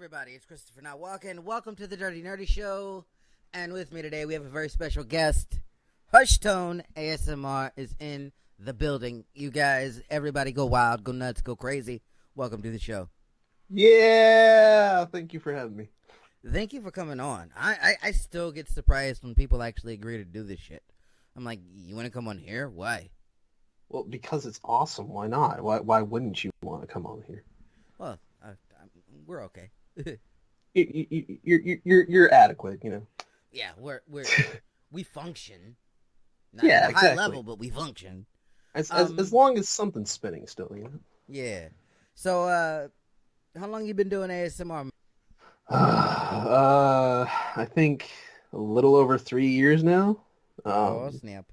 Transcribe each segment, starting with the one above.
everybody, it's ChristopherNotWalken. Welcome to the Dirty Nerdy Show. And with me today, we have a very special guest. Hushtone ASMR is in the building. You guys, everybody go wild, go nuts, go crazy. Welcome to the show. Yeah, thank you for having me. Thank you for coming on. I still get surprised when people actually agree to do this shit. I'm like, you want to come on here? Why? Well, because it's awesome. Why not? Why wouldn't you want to come on here? Well, we're okay. You're adequate, you know. Yeah, we function. Not Yeah, at a exactly. high level, but we function. As long as something's spinning still, you know. Yeah. So, how long you been doing ASMR? I think a little over 3 years now. Oh snap!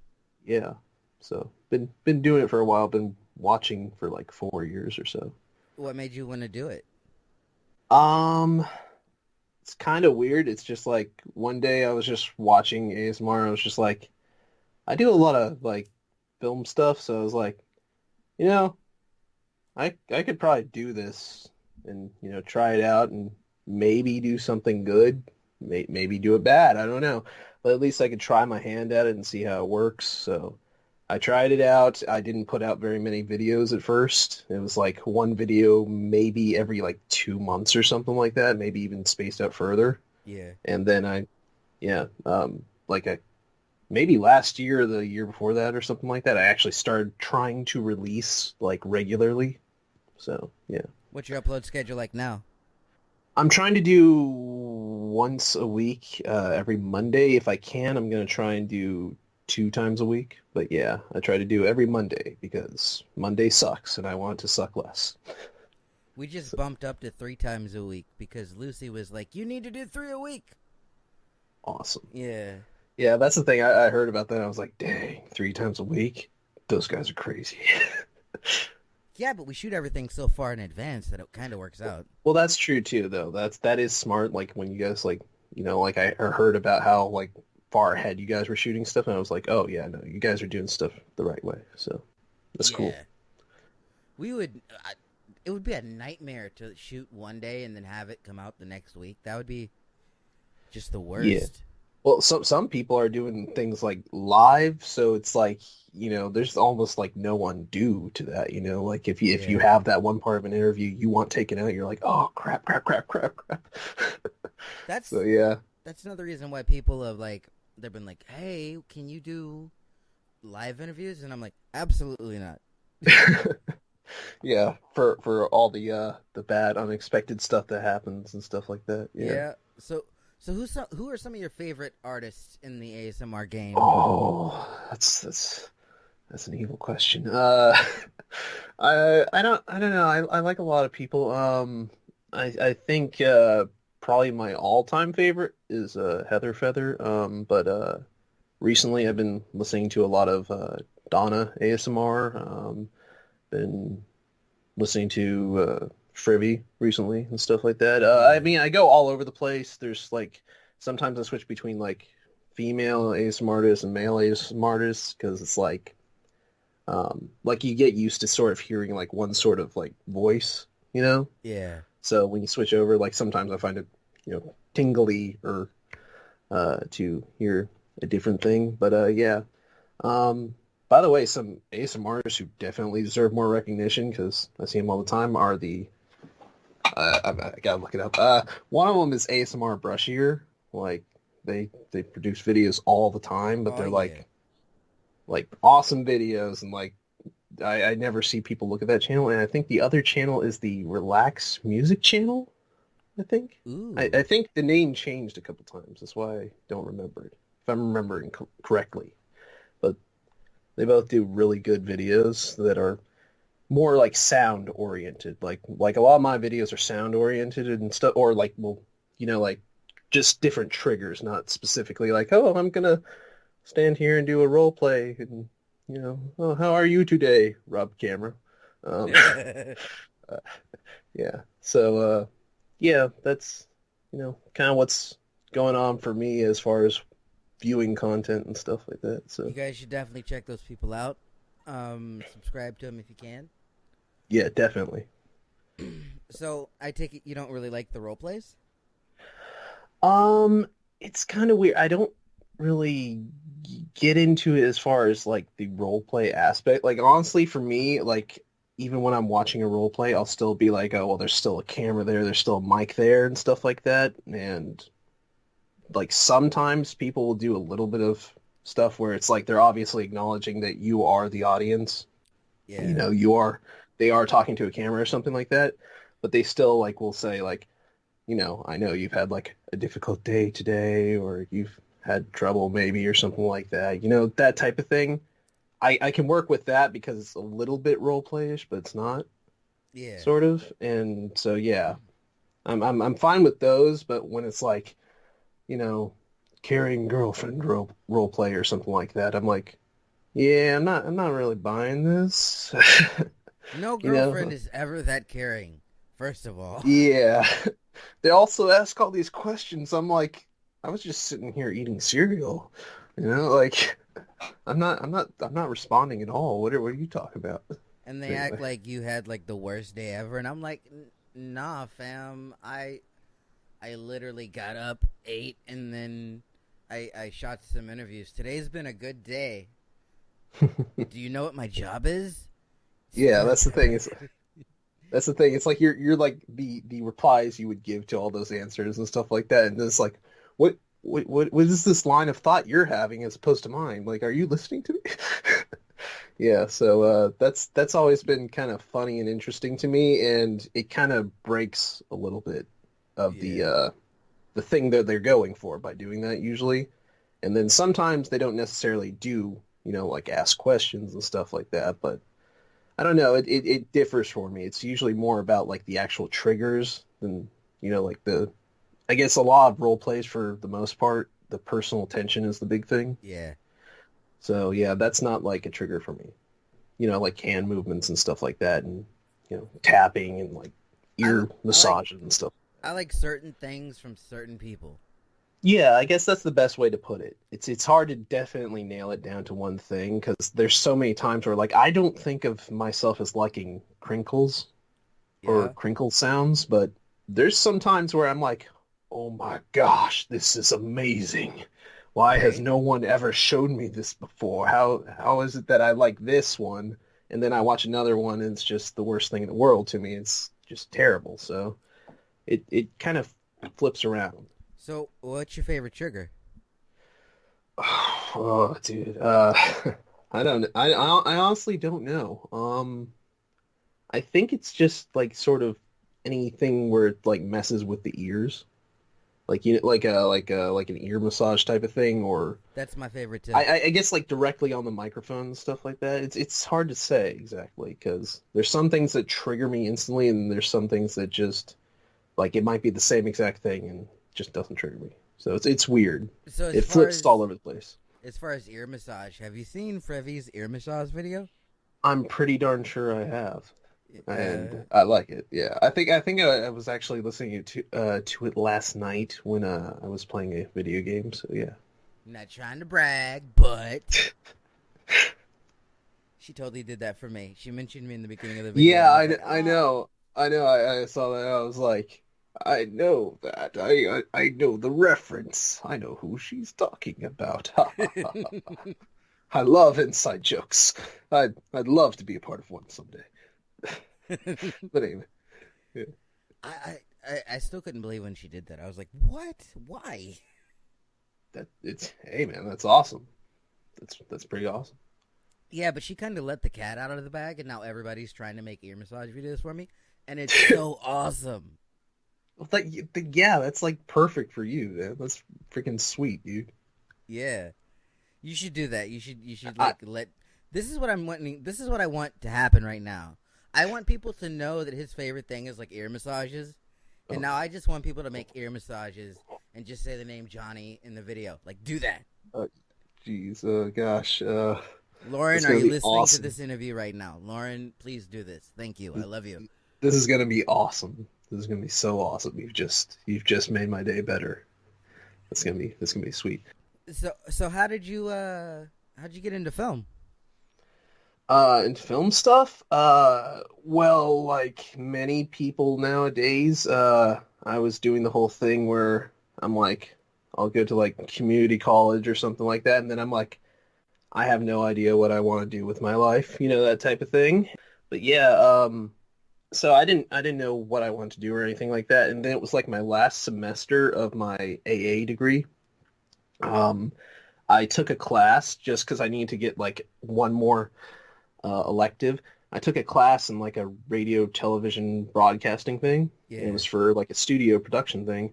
Yeah. So been doing it for a while. Been watching for like 4 years or so. What made you want to do it? It's kind of weird. It's just like one day I was just watching ASMR and I was just like, I do a lot of like film stuff, so I was like, you know, I could probably do this and, you know, try it out and maybe do something good, maybe do it bad, I don't know. But at least I could try my hand at it and see how it works. So I tried it out. I didn't put out very many videos at first. It was like one video maybe every like 2 months or something like that, maybe even spaced out further. Yeah. And then maybe last year or the year before that or something like that, I actually started trying to release like regularly. So, yeah. What's your upload schedule like now? I'm trying to do once a week, every Monday. If I can, I'm going to try and do 2 times a week. But yeah, I try to do every Monday because Monday sucks and I want it to suck less. We just bumped up to 3 times a week because Lucy was like, you need to do 3 a week. Awesome. Yeah. Yeah, that's the thing. I heard about that. I was like, dang, 3 times a week? Those guys are crazy. Yeah, but we shoot everything so far in advance that it kind of works out. Well, that's true too, though. That is smart. Like when you guys like, you know, like I heard about how like far ahead you guys were shooting stuff, and I was like, oh yeah, no, you guys are doing stuff the right way. So that's cool. It would be a nightmare to shoot one day and then have it come out the next week. That would be just the worst. Yeah. Well, some people are doing things like live, so it's like, you know, there's almost like no undo to that, you know, like if you have that one part of an interview you want taken out, you're like, oh crap. That's So yeah. That's another reason why people have like they've been like, hey, can you do live interviews? And I'm like, absolutely not. Yeah, for all the bad unexpected stuff that happens and stuff like that. Yeah. So who are some of your favorite artists in the ASMR game? Oh, that's an evil question. I don't know. I like a lot of people. I think probably my all-time favorite is Heather Feather. But recently I've been listening to a lot of Donna ASMR. Been listening to Frivy recently and stuff like that. I mean, I go all over the place. There's like sometimes I switch between like female ASMR artists and male ASMR artists because it's like you get used to sort of hearing like one sort of like voice, you know? Yeah. So when you switch over, like sometimes I find it, you know, tingly or to hear a different thing. But yeah. By the way, some ASMR artists who definitely deserve more recognition because I see them all the time are the I gotta look it up. One of them is ASMR Brushier. Like they produce videos all the time, but they're like awesome videos, and like I never see people look at that channel. And I think the other channel is the Relax Music channel. I think. Ooh. I think the name changed a couple times. That's why I don't remember it, if I'm remembering correctly. But they both do really good videos that are more like sound oriented. Like a lot of my videos are sound oriented and stuff, or like, well, you know, like just different triggers, not specifically like, oh, I'm gonna stand here and do a role play and, you know, oh, how are you today, Rob Camera? Yeah. So yeah, that's, you know, kind of what's going on for me as far as viewing content and stuff like that. So you guys should definitely check those people out. Subscribe to them if you can. Yeah, definitely. So I take it you don't really like the role plays? Um, it's kind of weird. I don't really get into it as far as like the role play aspect. Like honestly, for me, like even when I'm watching a role play, I'll still be like, oh well, there's still a camera there, there's still a mic there, and stuff like that. And like sometimes people will do a little bit of stuff where it's like they're obviously acknowledging that you are the audience. You Yeah. know, they are talking to a camera or something like that, but they still like will say like, I know you've had like a difficult day today, or you've had trouble maybe, or something like that. That type of thing. I can work with that because it's a little bit role playish, but it's not, Yeah. sort of. And so yeah, I'm fine with those. But when it's like, you know, carrying girlfriend role play or something like that, I'm like, yeah, I'm not really buying this. No You girlfriend know, is ever that caring, first of all. yeah. They also ask all these questions. I'm like, I was just sitting here eating cereal. Like I'm not responding at all. What are you talking about? And they act Anyway. like you had like the worst day ever, and I'm like, nah, fam. I literally got up, ate, and then I shot some interviews. Today's been a good day. Do you know what my job is? Yeah, that's the thing. That's the thing. It's like you're like the replies you would give to all those answers and stuff like that, and it's like, what is this line of thought you're having as opposed to mine? Like, are you listening to me? Yeah, so that's always been kind of funny and interesting to me, and it kind of breaks a little bit of Yeah. the thing that they're going for by doing that usually. And then sometimes they don't necessarily do, like ask questions and stuff like that, but I don't know. It differs for me. It's usually more about like the actual triggers than, like I guess a lot of role plays for the most part, the personal tension is the big thing. Yeah. So yeah, that's not like a trigger for me. Like hand movements and stuff like that, and, tapping and like I, ear I like massages and stuff. I like certain things from certain people. Yeah, I guess that's the best way to put it. It's hard to definitely nail it down to one thing because there's so many times where like I don't think of myself as liking crinkles or Yeah. crinkle sounds, but there's some times where I'm like, oh my gosh, this is amazing. Why has Right. no one ever showed me this before? How is it that I like this one and then I watch another one and it's just the worst thing in the world to me? It's just terrible. So it kind of flips around. So, what's your favorite trigger? Oh, dude. I don't. I honestly don't know. I think it's just like sort of anything where it like messes with the ears, like like an ear massage type of thing, or That's my favorite too. I guess like directly on the microphone and stuff like that. It's hard to say exactly because there's some things that trigger me instantly, and there's some things that just like it might be the same exact thing and just doesn't trigger me. So it's weird. So, It flips all over the place. as far as ear massage, have you seen Frevy's ear massage video? I'm pretty darn sure I have, Uh, and I like it. Yeah, I think I was actually listening to it last night when I was playing a video game. So yeah. not trying to brag, but she totally did that for me. She mentioned me in the beginning of the video, and Yeah, I was like, I oh. know, I know. I saw that. I was like, I know that. I know the reference. I know who she's talking about. Ha ha ha. I love inside jokes. I'd love to be a part of one someday. But anyway, yeah. I still couldn't believe when she did that. I was like, what? Why? Hey man, that's awesome. That's pretty awesome. Yeah, but she kind of let the cat out of the bag, and now everybody's trying to make ear massage videos for me, and it's so awesome. Well, yeah, that's like perfect for you, man. That's freaking sweet, dude. Yeah, you should do that. You should I, like let. This is what I'm wanting. This is what I want to happen right now. I want people to know that his favorite thing is like ear massages, and oh, now I just want people to make ear massages and just say the name Johnny in the video. Like, do that. uh, Jeez, gosh, Lauren, it's are gonna you be listening to awesome. this interview right now? Lauren, please do this. Thank you. I love you. This is gonna be awesome. This is gonna be so awesome. You've just made my day better. That's gonna be sweet. So how'd you get into film? In film stuff, well, like many people nowadays, I was doing the whole thing where I'm like, I'll go to like community college or something like that, and then I'm like, I have no idea what I want to do with my life, that type of thing. But yeah, so I didn't know what I wanted to do or anything like that, and then it was like my last semester of my AA degree. Um, I took a class just because I needed to get like one more elective. I took a class in like a radio television broadcasting thing. And it Yeah. was for like a studio production thing.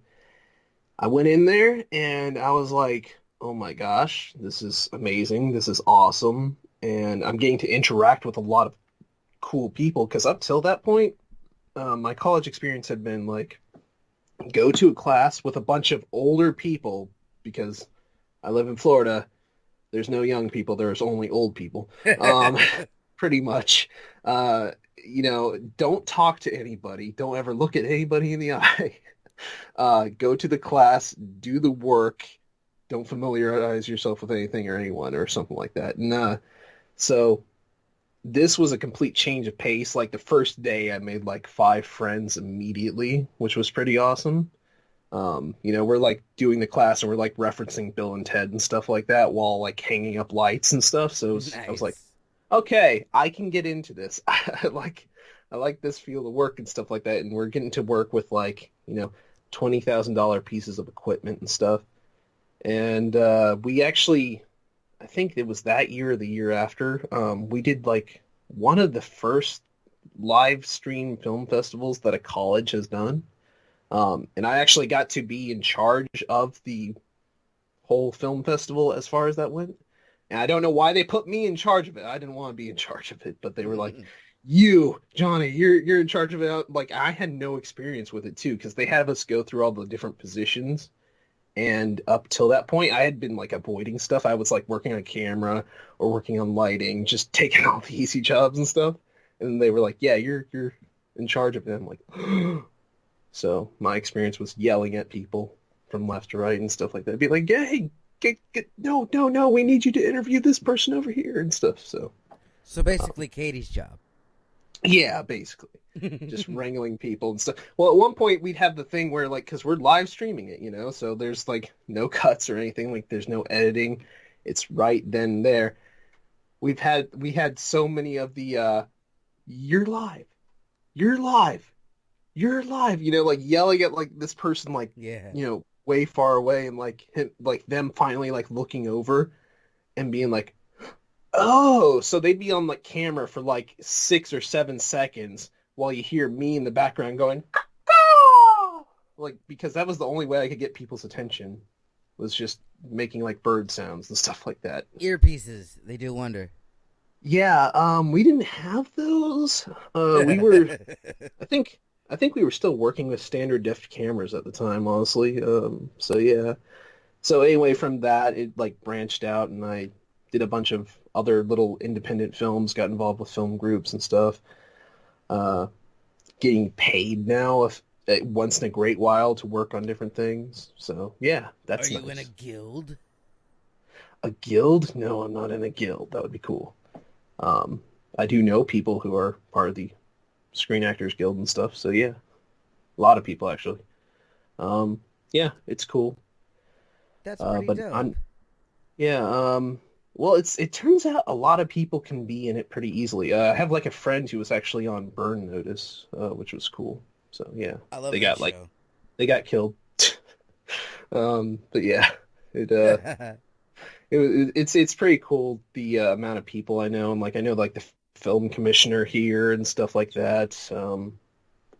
I went in there and I was like, oh my gosh, this is amazing. This is awesome. And I'm getting to interact with a lot of cool people because up till that point, my college experience had been like go to a class with a bunch of older people because I live in Florida. There's no young people. There's only old people. Pretty much. Don't talk to anybody. Don't ever look at anybody in the eye. Go to the class, do the work. Don't familiarize yourself with anything or anyone or something like that. And so this was a complete change of pace. Like the first day, I made like 5 friends immediately, which was pretty awesome. We're like doing the class and we're like referencing Bill and Ted and stuff like that while like hanging up lights and stuff. I was like, Nice. okay, I can get into this. I like this field of work and stuff like that. And we're getting to work with like, $20,000 pieces of equipment and stuff. And we actually, I think it was that year or the year after, we did like one of the first live stream film festivals that a college has done. And I actually got to be in charge of the whole film festival as far as that went. And I don't know why they put me in charge of it. I didn't want to be in charge of it, but they were like, "You, Johnny, you're in charge of it." Like I had no experience with it too, because they have us go through all the different positions. And up till that point, I had been like avoiding stuff. I was like working on camera or working on lighting, just taking all the easy jobs and stuff. And they were like, "Yeah, you're in charge of it." I'm like, so my experience was yelling at people from left to right and stuff like that. Be like, yeah, hey, no, no, no, we need you to interview this person over here and stuff. So, So um, basically, Katie's job. yeah, basically just wrangling people and stuff. Well, at one point we'd have the thing where like, because we're live streaming it, so there's like no cuts or anything. Like there's no editing. It's right then and there. We had so many of the you're live, you're live, you're alive, like yelling at like this person like, Yeah. way far away and like like them finally like looking over and being like, oh, so they'd be on like camera for like 6 or 7 seconds while you hear me in the background going, "Caw!" Like because that was the only way I could get people's attention was just making like bird sounds and stuff like that. Earpieces. They do wonder. Yeah, we didn't have those. We were I think I think we were still working with standard def cameras at the time, honestly. So yeah. So anyway, from that it like branched out and I did a bunch of other little independent films, got involved with film groups and stuff. Uh, Getting paid now once in a great while to work on different things. So yeah, Are that's you in a nice. guild? A guild? No, I'm not in a guild. That would be cool. Um, I do know people who are part of the Screen Actors Guild and stuff. So yeah, a lot of people actually. Um, yeah, it's cool. That's pretty But dope. I'm yeah. Well, it turns out a lot of people can be in it pretty easily. I have like a friend who was actually on Burn Notice, which was cool. So yeah, I love they that got like show. they got killed. But yeah, it it's pretty cool the amount of people I know and like I know like the film commissioner here and stuff like that.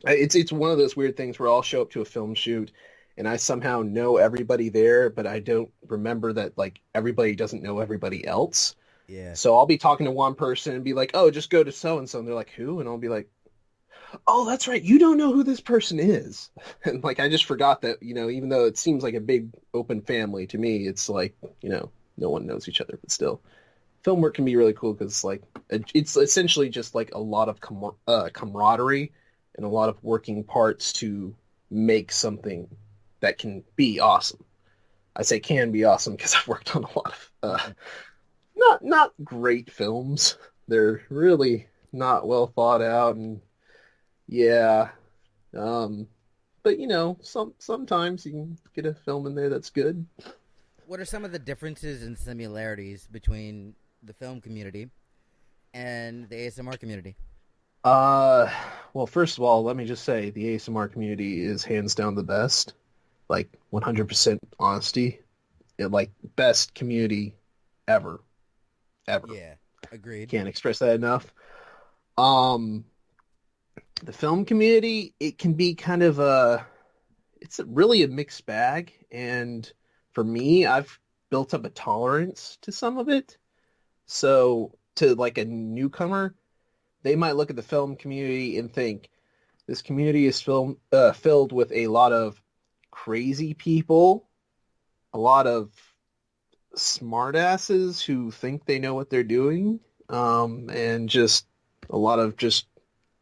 It's one of those weird things where I'll show up to a film shoot and I somehow know everybody there, but I don't remember that like everybody doesn't know everybody else. Yeah. So I'll be talking to one person and be like, "Oh, just go to so and so," and they're like, "Who?" And I'll be like, "Oh, that's right, you don't know who this person is." And like I just forgot that even though it seems like a big open family to me, it's like no one knows each other, but still film work can be really cool because like it's essentially just like a lot of camaraderie and a lot of working parts to make something that can be awesome. I say can be awesome because I've worked on a lot of not great films, They're really not well thought out, and yeah. Um, but sometimes you can get a film in there that's good. What are some of the differences and similarities between the film community and the ASMR community? Uh, well, first of all, let me just say the ASMR community is hands down the best. Like 100% honesty. Like best community ever, ever. Yeah, agreed. Can't express that enough. Um, the film community, it can be kind of it's really a mixed bag, and for me, I've built up a tolerance to some of it. So to like a newcomer, they might look at the film community and think this community is filled with a lot of crazy people, a lot of smartasses who think they know what they're doing, and just a lot of just,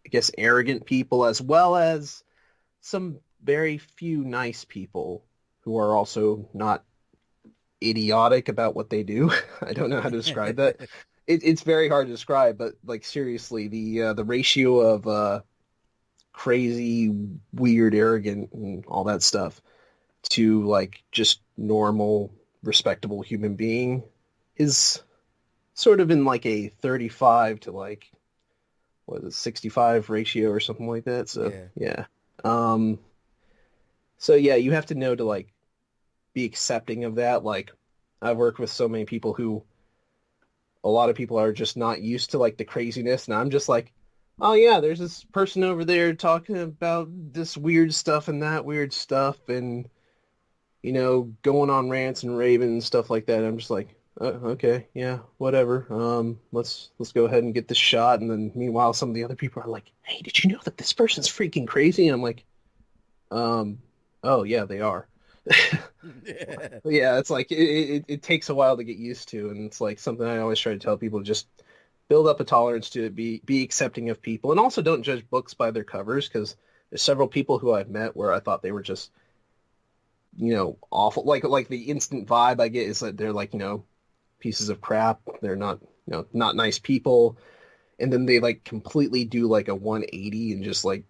I guess, arrogant people, as well as some very few nice people who are also not idiotic about what they do. I don't know how to describe that. It's very hard to describe, but like seriously, the ratio of crazy, weird, arrogant, and all that stuff to like just normal, respectable human being is sort of in like a 35 to like what is it, 65 ratio or something like that. So yeah. Um, so yeah, you have to know to like be accepting of that. Like I've worked with so many people who a lot of people are just not used to like the craziness, and I'm just like, oh yeah, there's this person over there talking about this weird stuff and that weird stuff, and going on rants and raving and stuff like that. I'm just like, okay, yeah, whatever. Let's go ahead and get this shot. And then meanwhile, some of the other people are like, hey, did you know that this person's freaking crazy? And I'm like, oh yeah, they are. Yeah, it's like it takes a while to get used to, and it's like something I always try to tell people: just build up a tolerance to it, be accepting of people, and also don't judge books by their covers, because there's several people who I've met where I thought they were just awful. Like the instant vibe I get is that they're like pieces of crap. They're not not nice people, and then they like completely do like a 180 and just like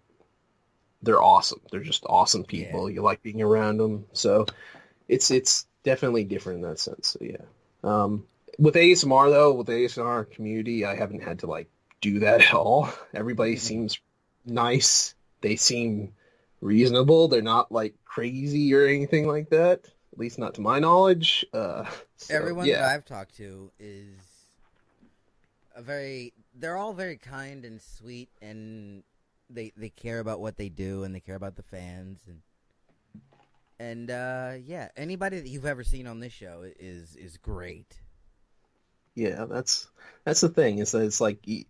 they're awesome. They're just awesome people. Yeah. You like being around them. So it's definitely different in that sense. So yeah. With ASMR though, with the ASMR community, I haven't had to like do that at all. Everybody seems nice. They seem reasonable. They're not like crazy or anything like that. At least not to my knowledge. Everyone that Yeah. I've talked to is they're all very kind and sweet, and they care about what they do, and they care about the fans, and yeah, anybody that you've ever seen on this show is great. Yeah, that's the thing. Is that it's like, and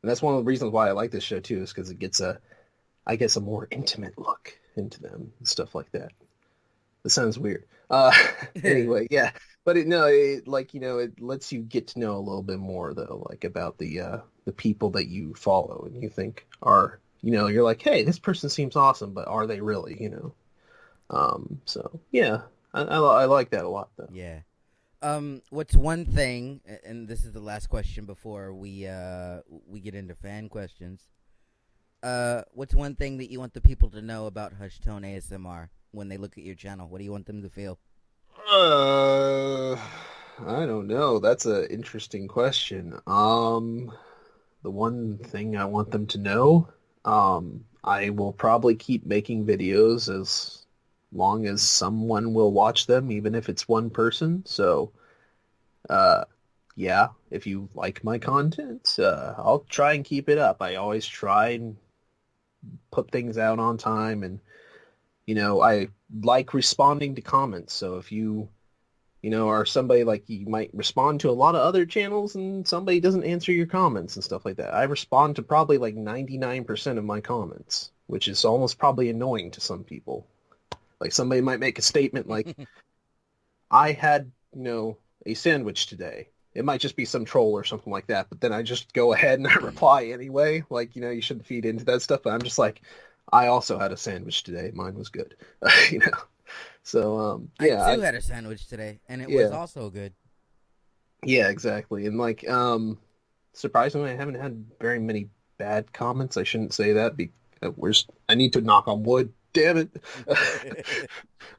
that's one of the reasons why I like this show too, is because it gets I guess, a more intimate look into them and stuff like that. That sounds weird. Anyway, yeah, but it like it lets you get to know a little bit more though, like about the people that you follow and you think are you're like, hey, this person seems awesome, but are they really? So yeah, I like that a lot though. Yeah. What's one thing, and this is the last question before we get into fan questions. What's one thing that you want the people to know about Hushtone ASMR when they look at your channel? What do you want them to feel? Uh, I don't know. That's an interesting question. The one thing I want them to know, I will probably keep making videos as long as someone will watch them, even if it's one person. So, uh, yeah, if you like my content, I'll try and keep it up. I always try and put things out on time, and I like responding to comments. So if you are somebody like you might respond to a lot of other channels and somebody doesn't answer your comments and stuff like that. I respond to probably like 99% of my comments, which is almost probably annoying to some people. Like somebody might make a statement like, I had, a sandwich today. It might just be some troll or something like that, but then I just go ahead and I reply anyway. Like, you shouldn't feed into that stuff, but I'm just like, I also had a sandwich today. Mine was good. you know. So, yeah. I too had a sandwich today, and it was also good. Yeah, exactly. And like, surprisingly, I haven't had very many bad comments. I shouldn't say that. I need to knock on wood. Damn it.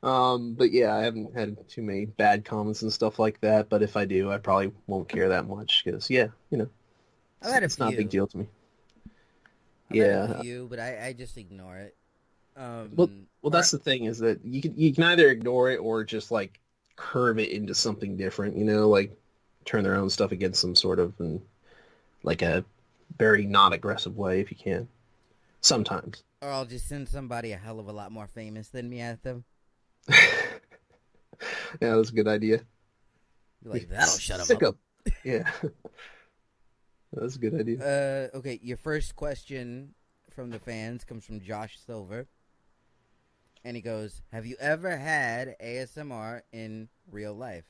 But yeah, I haven't had too many bad comments and stuff like that. But if I do, I probably won't care that much because, yeah, I've had a it's not a big few. deal to me. I've had a Yeah. few, but I just ignore it. Well, well, Or that's the thing is that you can either ignore it or just like curve it into something different. Like turn their own stuff against them, sort of, in like a very not aggressive way if you can. Sometimes. or I'll just send somebody a hell of a lot more famous than me at them. Yeah, that's a good idea. Be like, that'll shut them Sick up. up. Yeah, that's a good idea. Okay, your first question from the fans comes from Josh Silver. And he goes, have you ever had ASMR in real life?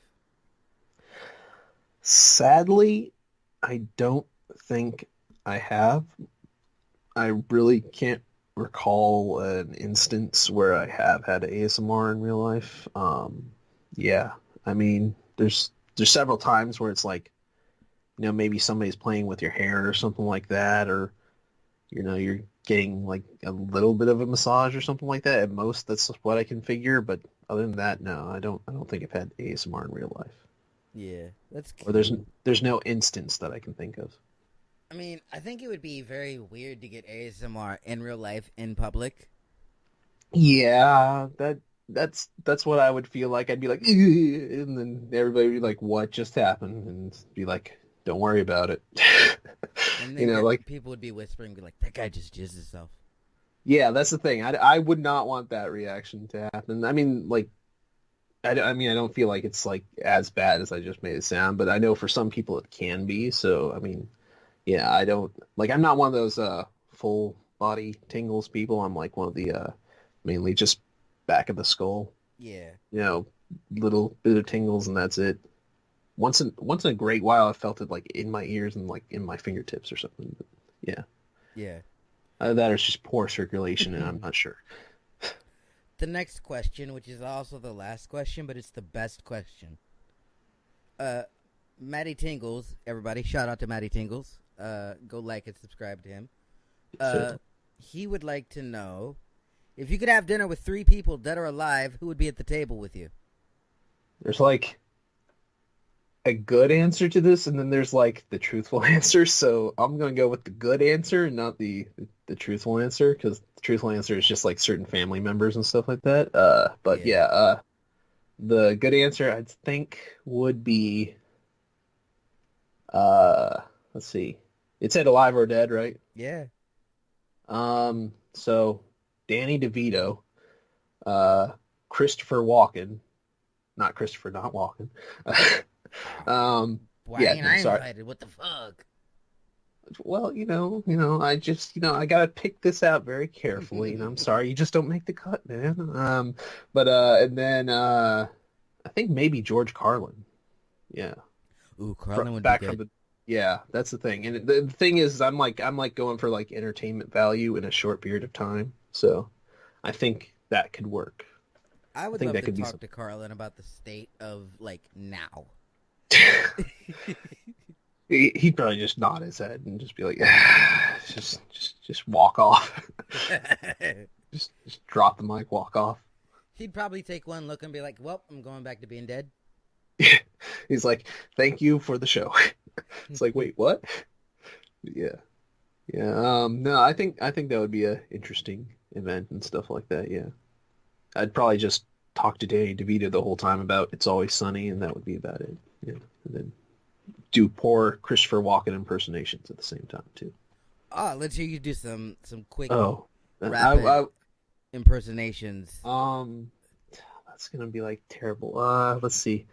Sadly, I don't think I have. I really can't recall an instance where I have had ASMR in real life. Yeah, I mean, there's several times where it's like, maybe somebody's playing with your hair or something like that, or you're getting like a little bit of a massage or something like that. At most, that's what I can figure. But other than that, no, I don't think I've had ASMR in real life. Yeah, that's Or there's no instance that I can think of. I mean, I think it would be very weird to get ASMR in real life in public. Yeah, that's what I would feel like. I'd be like, "Ugh," and then everybody would be like, "What just happened?" And be like, "Don't worry about it." And then Like, people would be whispering, be like, that guy just jizzed himself. yeah, that's the thing. I would not want that reaction to happen. I mean, like, I mean, I don't feel like it's like as bad as I just made it sound, but I know for some people it can be. So, I mean, yeah, I don't like. I'm not one of those full body tingles people. I'm like one of the mainly just back of the skull. Yeah. Little bit of tingles and that's it. Once in a great while, I felt it like in my ears and like in my fingertips or something. But, yeah, Yeah. that is just poor circulation, and I'm not sure. The next question, which is also the last question, but it's the best question. Matty Tingles, everybody, shout out to Matty Tingles. Go like and subscribe to him. He would like to know, if you could have dinner with 3 people, dead or alive, who would be at the table with you? There's like a good answer to this, and then there's like the truthful answer. So I'm gonna go with the good answer and not the truthful answer, because the truthful answer is just like certain family members and stuff like that. But yeah, the good answer I think would be let's see, it said alive or dead, right? Yeah. So Danny DeVito, Christopher Walken, not Christopher not Walken. Why Yeah, ain't no, I sorry. invited? What the fuck? Well, I just, I gotta pick this out very carefully, and I'm sorry, you just don't make the cut, man. But and then I think maybe George Carlin. Yeah, Ooh, Carlin would be back good. from the. Yeah, that's the thing, and the thing is, I'm like going for like entertainment value in a short period of time, so I think that could work. I I would think love that to could be talk to something. Carlin about the state of, like, now. He'd probably just nod his head and just be like, just walk off. Just drop the mic, walk off. He'd probably take one look and be like, well, I'm going back to being dead. He's like, thank you for the show. It's like, wait, what? Yeah. Yeah. No, I think that would be a interesting event and stuff like that. Yeah. I'd probably just talk to Danny DeVito the whole time about It's Always Sunny, and that would be about it. Yeah. And then do poor Christopher Walken impersonations at the same time too. Oh, let's hear you do some quick Oh, rapid impersonations. that's gonna be like terrible. Let's see.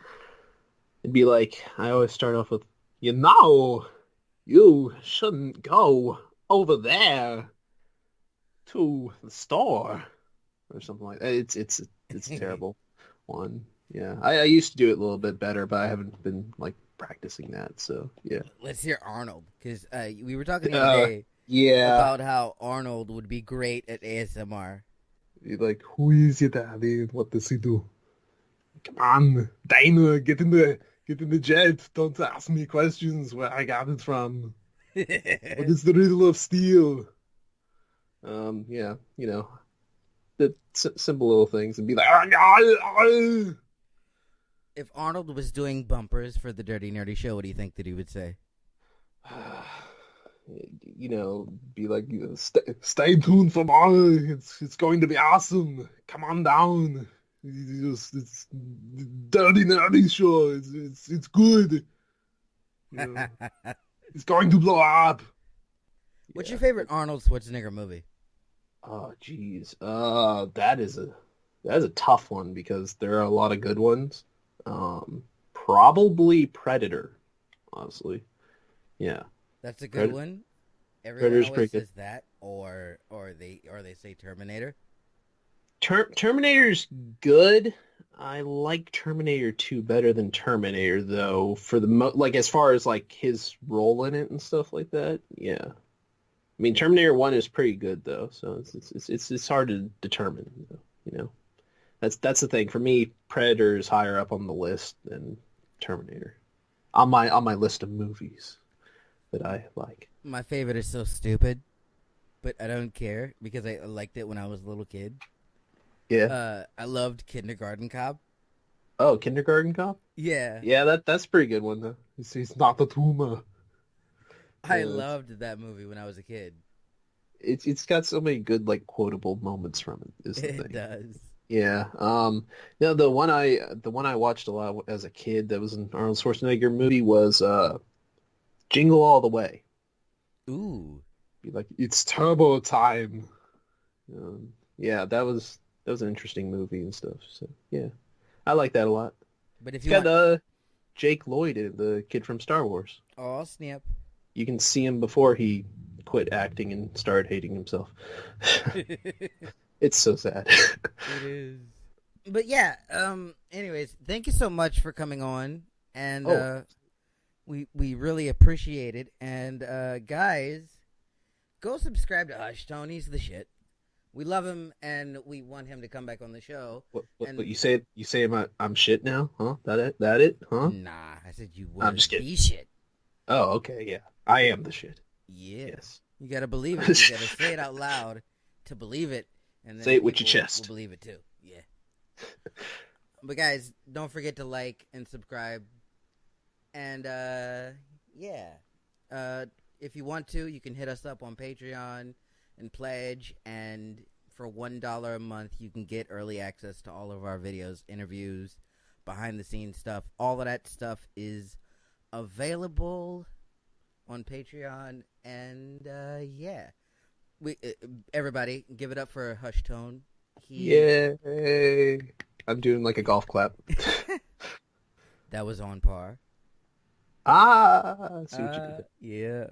It'd be like I always start off with, you shouldn't go over there to the store or something like that. It's a terrible one. Yeah, I used to do it a little bit better, but I haven't been like practicing that. So yeah. Let's hear Arnold, because we were talking the other day Yeah. about how Arnold would be great at ASMR. You're like, who is your daddy? What does he do? Come on, Dana, get in the jet. Don't ask me questions where I got it from. What is the riddle of steel? Yeah, the simple little things and be like, If Arnold was doing bumpers for the Dirty Nerdy Show, what do you think that he would say? be like, stay tuned for more. It's going to be awesome. Come on down. It's Dirty Nerdy Show. It's good. It's going to blow up. What's your favorite Arnold Schwarzenegger movie? Oh, geez. That is a tough one because there are a lot of good ones. Probably Predator, honestly. Yeah. That's a good one. Everyone Predator's always pretty says good. that, or they say Terminator. Terminator's good. I like Terminator 2 better than Terminator though. For the like as far as like his role in it and stuff like that. Yeah. I mean, Terminator 1 is pretty good though, so it's hard to determine. That's the thing for me. Predator is higher up on the list than Terminator on my list of movies that I like. My favorite is so stupid, but I don't care because I liked it when I was a little kid. Yeah. I loved Kindergarten Cop. Oh, Kindergarten Cop? Yeah. Yeah, that's a pretty good one though. He's not a tumor. I Yeah, loved that movie when I was a kid. it's got so many good like quotable moments from it. Is the It thing. does. Yeah. The one I watched a lot as a kid that was an Arnold Schwarzenegger movie was Jingle All the Way. Ooh. Be like, it's turbo time. Yeah, that was an interesting movie and stuff. So yeah, I like that a lot. But if It's you got want... Jake Lloyd, the kid from Star Wars. Oh, snap. You can see him before he quit acting and started hating himself. It's so sad. It is. But yeah, anyways, thank you so much for coming on. And we really appreciate it. And guys, go subscribe to Hushtone. He's the shit. We love him and we want him to come back on the show. What And you say I'm shit now? Huh? That it? Huh? nah, I said you I'm want just to kidding. be shit. Oh, okay, yeah. I am the shit. Yeah. Yes. You gotta believe it. You gotta say it out loud to believe it. And then Say it with your people chest. will believe it too. Yeah. But guys, don't forget to like and subscribe. And yeah. If you want to, you can hit us up on Patreon and pledge, and for $1 a month you can get early access to all of our videos, interviews, behind the scenes stuff. All of that stuff is available on Patreon. And yeah, we everybody give it up for Hushtone. Yay! I'm doing like a golf clap. That was on par. Ah, see what you did there. Yeah.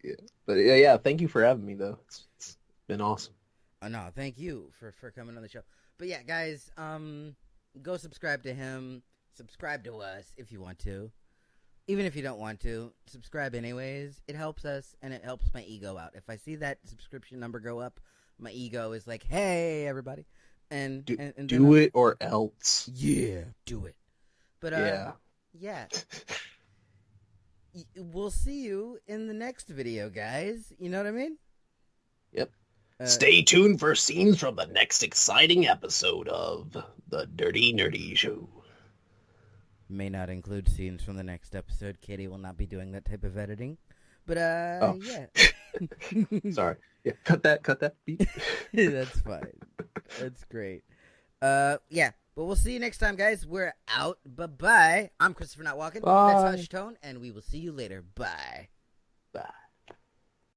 Yeah, but yeah. Thank you for having me though. It's been awesome. No, thank you for coming on the show. But yeah, guys, go subscribe to him. Subscribe to us if you want to. Even if you don't want to, subscribe anyways. It helps us, and it helps my ego out. If I see that subscription number go up, my ego is like, hey, everybody. And do it or else. Yeah, do it. But yeah. We'll see you in the next video, guys. You know what I mean? Yep. Stay tuned for scenes from the next exciting episode of The Dirty Nerdy Show. May not include scenes from the next episode. Katie will not be doing that type of editing. But, yeah. Sorry. Yeah, cut that beat. That's fine. That's great. Yeah. But we'll see you next time, guys. We're out. Bye-bye. I'm ChristopherNotWalken. Bye. That's Hushtone, and we will see you later. Bye. Bye.